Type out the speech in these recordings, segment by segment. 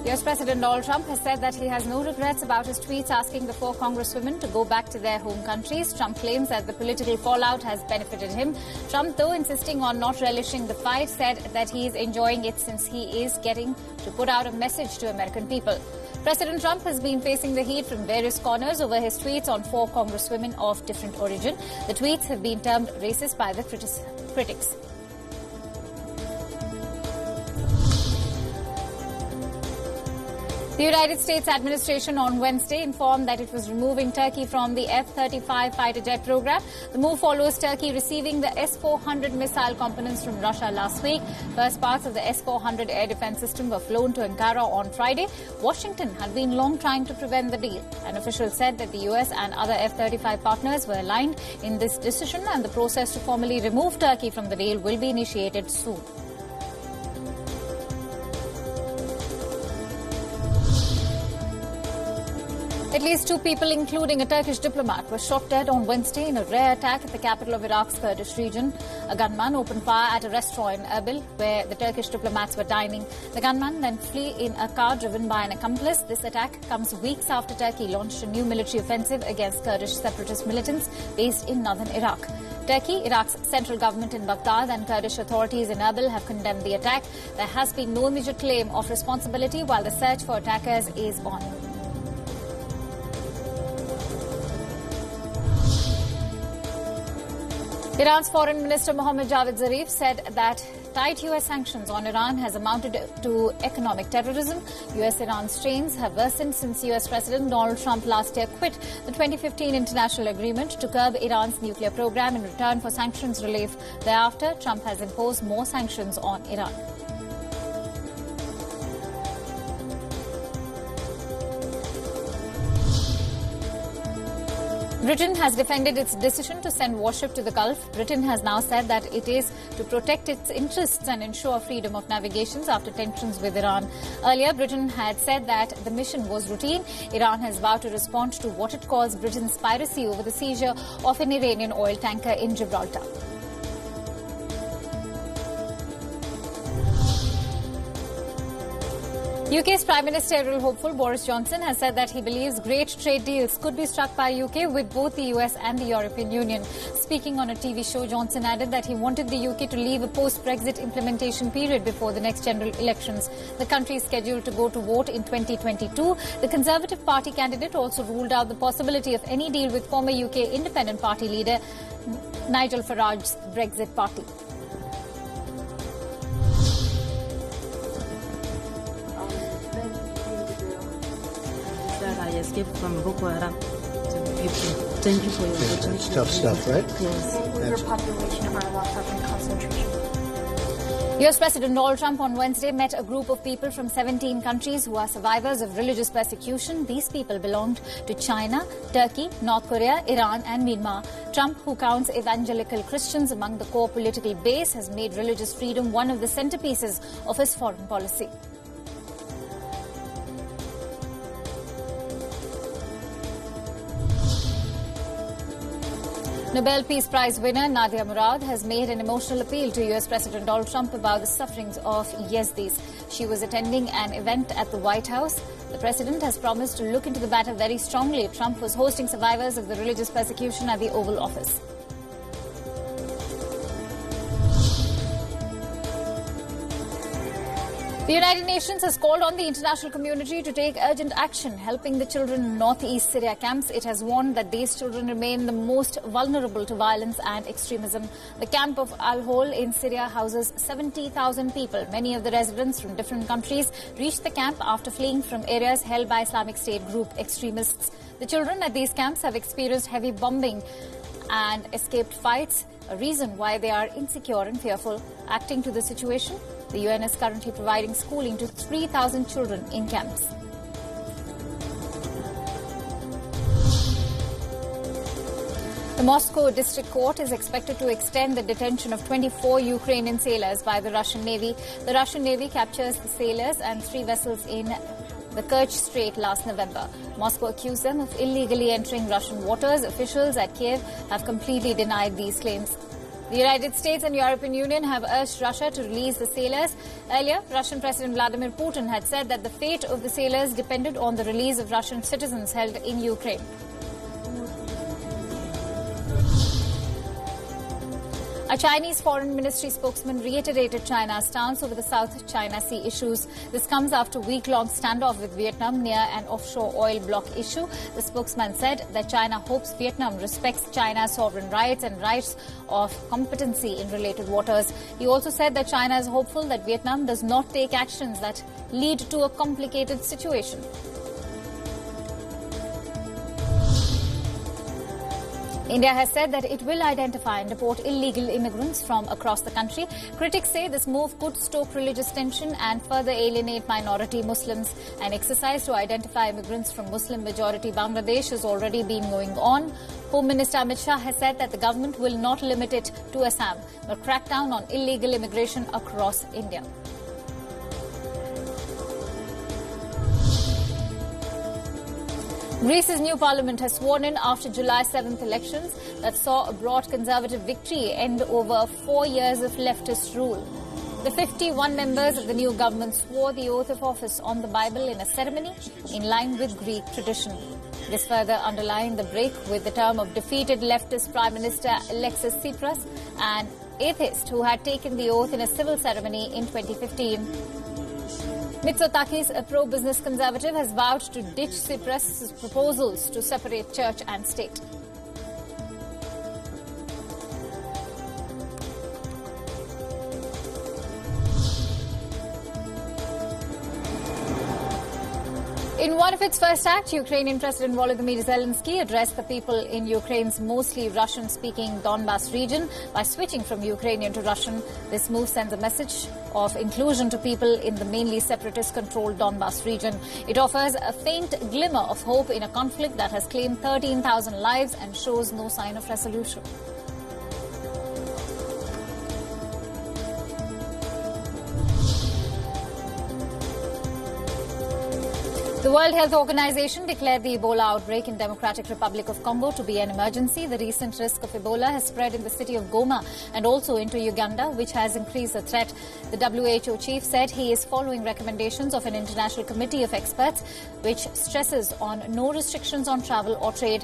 US President Donald Trump has said that he has no regrets about his tweets asking the 4 congresswomen to go back to their home countries. Trump claims that the political fallout has benefited him. Trump, though, insisting on not relishing the fight, said that he is enjoying it since he is getting to put out a message to American people. President Trump has been facing the heat from various corners over his tweets on 4 congresswomen of different origin. The tweets have been termed racist by the critics. The United States administration on Wednesday informed that it was removing Turkey from the F-35 fighter jet program. The move follows Turkey receiving the S-400 missile components from Russia last week. First parts of the S-400 air defense system were flown to Ankara on Friday. Washington had been long trying to prevent the deal. An official said that the US and other F-35 partners were aligned in this decision, and the process to formally remove Turkey from the deal will be initiated soon. At least 2 people, including a Turkish diplomat, were shot dead on Wednesday in a rare attack at the capital of Iraq's Kurdish region. A gunman opened fire at a restaurant in Erbil, where the Turkish diplomats were dining. The gunman then fled in a car driven by an accomplice. This attack comes weeks after Turkey launched a new military offensive against Kurdish separatist militants based in northern Iraq. Turkey, Iraq's central government in Baghdad, and Kurdish authorities in Erbil have condemned the attack. There has been no immediate claim of responsibility, while the search for attackers is on. Iran's Foreign Minister Mohammad Javad Zarif said that tight U.S. sanctions on Iran has amounted to economic terrorism. U.S.-Iran strains have worsened since U.S. President Donald Trump last year quit the 2015 international agreement to curb Iran's nuclear program in return for sanctions relief. Thereafter, Trump has imposed more sanctions on Iran. Britain has defended its decision to send warship to the Gulf. Britain has now said that it is to protect its interests and ensure freedom of navigation after tensions with Iran. Earlier, Britain had said that the mission was routine. Iran has vowed to respond to what it calls Britain's piracy over the seizure of an Iranian oil tanker in Gibraltar. UK's Prime Ministerial hopeful Boris Johnson has said that he believes great trade deals could be struck by UK with both the US and the European Union. Speaking on a TV show, Johnson added that he wanted the UK to leave a post-Brexit implementation period before the next general elections. The country is scheduled to go to vote in 2022. The Conservative Party candidate also ruled out the possibility of any deal with former UK Independent Party leader Nigel Farage's Brexit party. I escaped from Boko Haram. So thank you for your opportunity. It's tough stuff, right? Yes. Your population are locked up in concentration. US President Donald Trump on Wednesday met a group of people from 17 countries who are survivors of religious persecution. These people belonged to China, Turkey, North Korea, Iran and Myanmar. Trump, who counts evangelical Christians among the core political base, has made religious freedom one of the centerpieces of his foreign policy. Nobel Peace Prize winner Nadia Murad has made an emotional appeal to US President Donald Trump about the sufferings of Yazidis. She was attending an event at the White House. The president has promised to look into the matter very strongly. Trump was hosting survivors of the religious persecution at the Oval Office. The United Nations has called on the international community to take urgent action, helping the children in northeast Syria camps. It has warned that these children remain the most vulnerable to violence and extremism. The camp of Al-Hol in Syria houses 70,000 people. Many of the residents from different countries reached the camp after fleeing from areas held by Islamic State group extremists. The children at these camps have experienced heavy bombing and escaped fights, a reason why they are insecure and fearful. Acting to the situation, the UN is currently providing schooling to 3,000 children in camps. The Moscow District Court is expected to extend the detention of 24 Ukrainian sailors by the Russian Navy. The Russian Navy captures the sailors and 3 vessels in the Kerch Strait last November. Moscow accused them of illegally entering Russian waters. Officials at Kiev have completely denied these claims. The United States and European Union have urged Russia to release the sailors. Earlier, Russian President Vladimir Putin had said that the fate of the sailors depended on the release of Russian citizens held in Ukraine. A Chinese foreign ministry spokesman reiterated China's stance over the South China Sea issues. This comes after a week-long standoff with Vietnam near an offshore oil block issue. The spokesman said that China hopes Vietnam respects China's sovereign rights and rights of competency in related waters. He also said that China is hopeful that Vietnam does not take actions that lead to a complicated situation. India has said that it will identify and deport illegal immigrants from across the country. Critics say this move could stoke religious tension and further alienate minority Muslims. An exercise to identify immigrants from Muslim-majority Bangladesh has already been going on. Home Minister Amit Shah has said that the government will not limit it to Assam, but crack down on illegal immigration across India. Greece's new parliament has sworn in after July 7th elections that saw a broad conservative victory end over 4 years of leftist rule. The 51 members of the new government swore the oath of office on the Bible in a ceremony in line with Greek tradition. This further underlined the break with the term of defeated leftist Prime Minister Alexis Tsipras, an atheist who had taken the oath in a civil ceremony in 2015. Mitsotakis, a pro-business conservative, has vowed to ditch Tsipras' proposals to separate church and state. In one of its first acts, Ukrainian President Volodymyr Zelensky addressed the people in Ukraine's mostly Russian-speaking Donbas region by switching from Ukrainian to Russian. This move sends a message of inclusion to people in the mainly separatist-controlled Donbas region. It offers a faint glimmer of hope in a conflict that has claimed 13,000 lives and shows no sign of resolution. The World Health Organization declared the Ebola outbreak in Democratic Republic of Congo to be an emergency. The recent risk of Ebola has spread in the city of Goma and also into Uganda, which has increased the threat. The WHO chief said he is following recommendations of an international committee of experts, which stresses on no restrictions on travel or trade,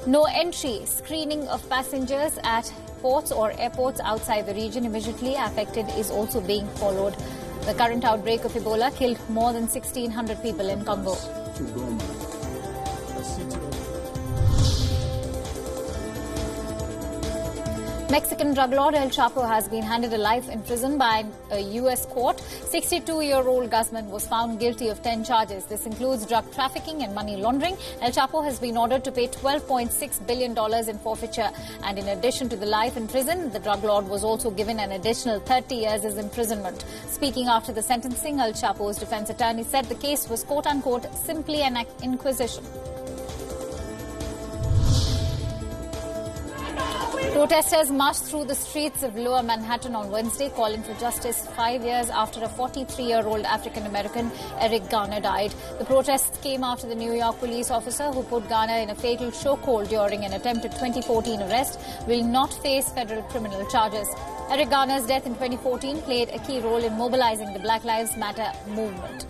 no entry, screening of passengers at ports or airports outside the region immediately affected is also being followed. The current outbreak of Ebola killed more than 1,600 people in Congo. Mexican drug lord El Chapo has been handed a life in prison by a U.S. court. 62-year-old Guzman was found guilty of 10 charges. This includes drug trafficking and money laundering. El Chapo has been ordered to pay $12.6 billion in forfeiture. And in addition to the life in prison, the drug lord was also given an additional 30 years as imprisonment. Speaking after the sentencing, El Chapo's defense attorney said the case was quote-unquote simply an inquisition. Protesters marched through the streets of Lower Manhattan on Wednesday, calling for justice 5 years after a 43-year-old African-American, Eric Garner, died. The protests came after the New York police officer who put Garner in a fatal chokehold during an attempted 2014 arrest will not face federal criminal charges. Eric Garner's death in 2014 played a key role in mobilizing the Black Lives Matter movement.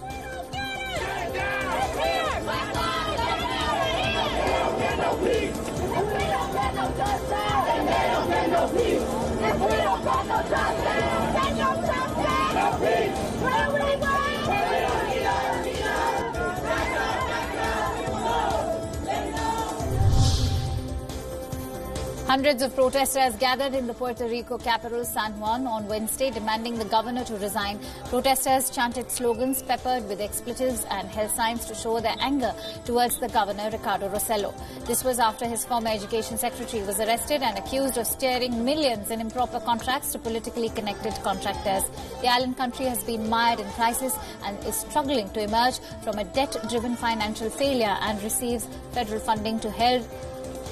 Hundreds of protesters gathered in the Puerto Rico capital, San Juan, on Wednesday, demanding the governor to resign. Protesters chanted slogans peppered with expletives and held signs to show their anger towards the governor, Ricardo Rossello. This was after his former education secretary was arrested and accused of steering millions in improper contracts to politically connected contractors. The island country has been mired in crisis and is struggling to emerge from a debt-driven financial failure and receives federal funding to help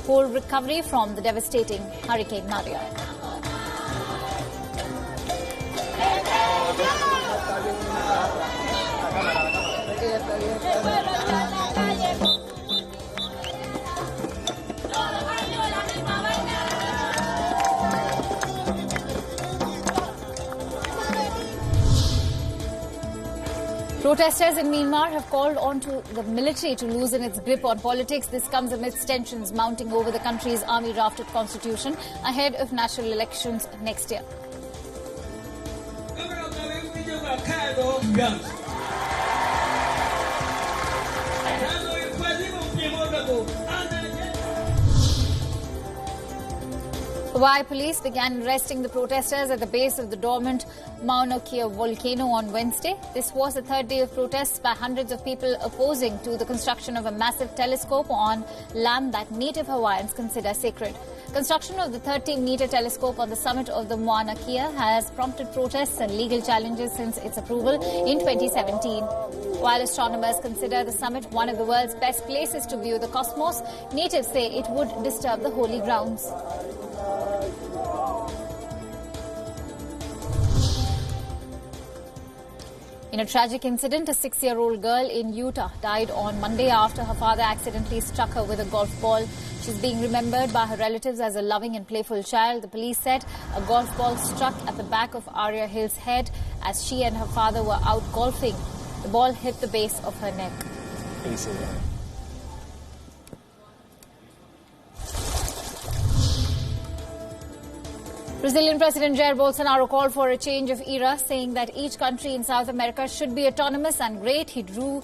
whole recovery from the devastating Hurricane Maria. Protesters in Myanmar have called on to the military to loosen its grip on politics. This comes amidst tensions mounting over the country's army-drafted constitution ahead of national elections next year. Hawaii police began arresting the protesters at the base of the dormant Mauna Kea volcano on Wednesday. This was the third day of protests by hundreds of people opposing to the construction of a massive telescope on land that native Hawaiians consider sacred. Construction of the 30-meter telescope on the summit of the Mauna Kea has prompted protests and legal challenges since its approval in 2017. While astronomers consider the summit one of the world's best places to view the cosmos, natives say it would disturb the holy grounds. In a tragic incident, a 6-year-old girl in Utah died on Monday after her father accidentally struck her with a golf ball. She's being remembered by her relatives as a loving and playful child. The police said a golf ball struck at the back of Aria Hill's head as she and her father were out golfing. The ball hit the base of her neck. Brazilian President Jair Bolsonaro called for a change of era, saying that each country in South America should be autonomous and great. He drew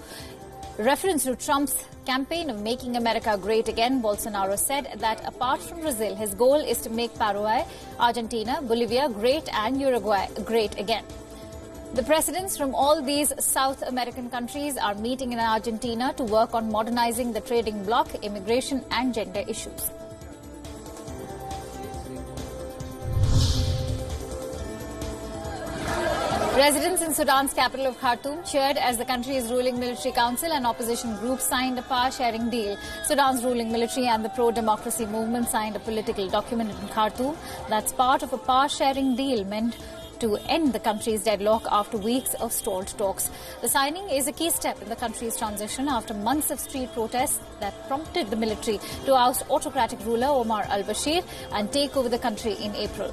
reference to Trump's campaign of making America great again. Bolsonaro said that apart from Brazil, his goal is to make Paraguay, Argentina, Bolivia great and Uruguay great again. The presidents from all these South American countries are meeting in Argentina to work on modernizing the trading bloc, immigration and gender issues. Residents in Sudan's capital of Khartoum cheered as the country's ruling military council and opposition groups signed a power-sharing deal. Sudan's ruling military and the pro-democracy movement signed a political document in Khartoum that's part of a power-sharing deal meant to end the country's deadlock after weeks of stalled talks. The signing is a key step in the country's transition after months of street protests that prompted the military to oust autocratic ruler Omar al-Bashir and take over the country in April.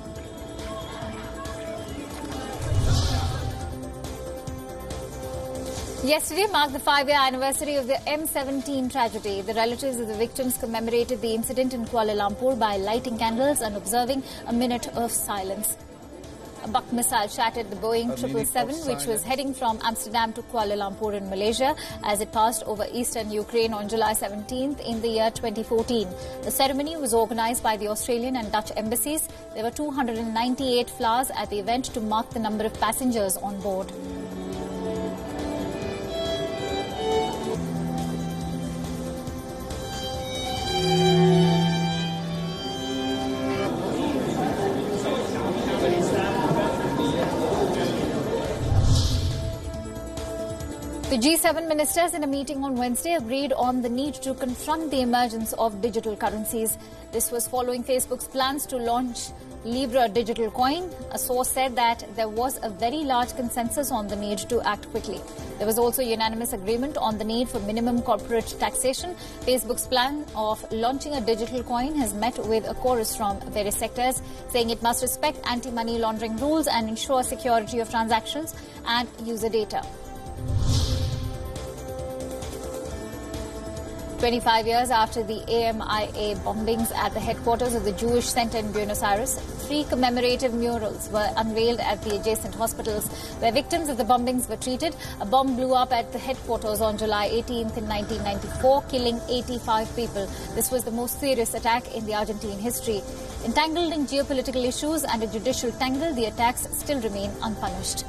Yesterday marked the 5-year anniversary of the M17 tragedy. The relatives of the victims commemorated the incident in Kuala Lumpur by lighting candles and observing a minute of silence. A buck missile shattered the Boeing 777, which was heading from Amsterdam to Kuala Lumpur in Malaysia as it passed over eastern Ukraine on July 17th in the year 2014. The ceremony was organized by the Australian and Dutch embassies. There were 298 flowers at the event to mark the number of passengers on board. The G7 ministers in a meeting on Wednesday agreed on the need to confront the emergence of digital currencies. This was following Facebook's plans to launch Libra digital coin. A source said that there was a very large consensus on the need to act quickly. There was also unanimous agreement on the need for minimum corporate taxation. Facebook's plan of launching a digital coin has met with a chorus from various sectors, saying it must respect anti-money laundering rules and ensure security of transactions and user data. 25 years after the AMIA bombings at the headquarters of the Jewish Center in Buenos Aires, 3 commemorative murals were unveiled at the adjacent hospitals where victims of the bombings were treated. A bomb blew up at the headquarters on July 18th in 1994, killing 85 people. This was the most serious attack in the Argentine history. Entangled in geopolitical issues and a judicial tangle, the attacks still remain unpunished.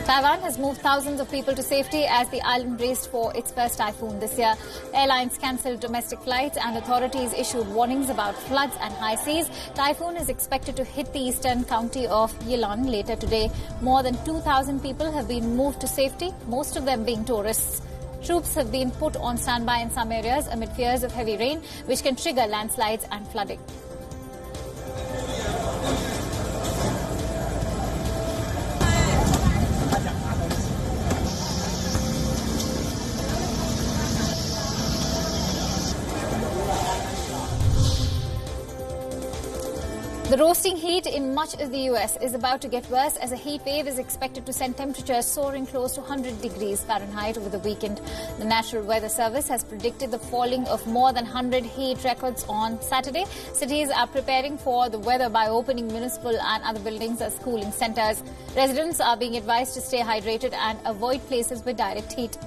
Taiwan has moved thousands of people to safety as the island braced for its first typhoon this year. Airlines cancelled domestic flights and authorities issued warnings about floods and high seas. Typhoon is expected to hit the eastern county of Yilan later today. More than 2,000 people have been moved to safety, most of them being tourists. Troops have been put on standby in some areas amid fears of heavy rain, which can trigger landslides and flooding. The roasting heat in much of the US is about to get worse as a heat wave is expected to send temperatures soaring close to 100 degrees Fahrenheit over the weekend. The National Weather Service has predicted the falling of more than 100 heat records on Saturday. Cities are preparing for the weather by opening municipal and other buildings as cooling centers. Residents are being advised to stay hydrated and avoid places with direct heat.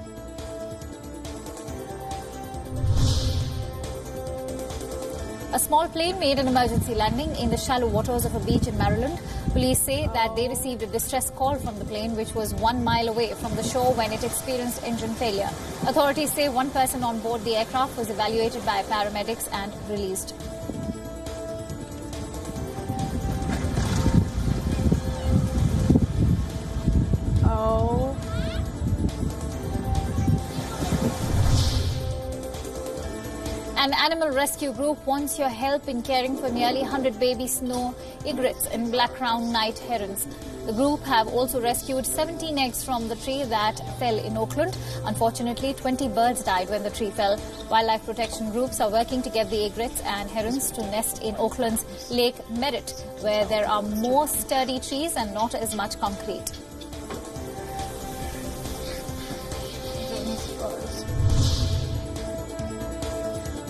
A small plane made an emergency landing in the shallow waters of a beach in Maryland. Police say that they received a distress call from the plane, which was 1 mile away from the shore when it experienced engine failure. Authorities say one person on board the aircraft was evaluated by paramedics and released. Oh. An animal rescue group wants your help in caring for nearly 100 baby snow egrets and black-crowned night herons. The group have also rescued 17 eggs from the tree that fell in Oakland. Unfortunately, 20 birds died when the tree fell. Wildlife protection groups are working to get the egrets and herons to nest in Oakland's Lake Merritt, where there are more sturdy trees and not as much concrete.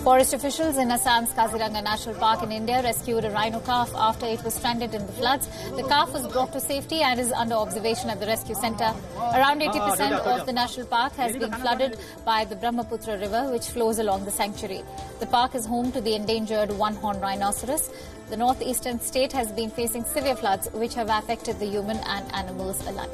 Forest officials in Assam's Kaziranga National Park in India rescued a rhino calf after it was stranded in the floods. The calf was brought to safety and is under observation at the rescue centre. Around 80% of the national park has been flooded by the Brahmaputra River, which flows along the sanctuary. The park is home to the endangered one-horned rhinoceros. The northeastern state has been facing severe floods, which have affected the human and animals alike.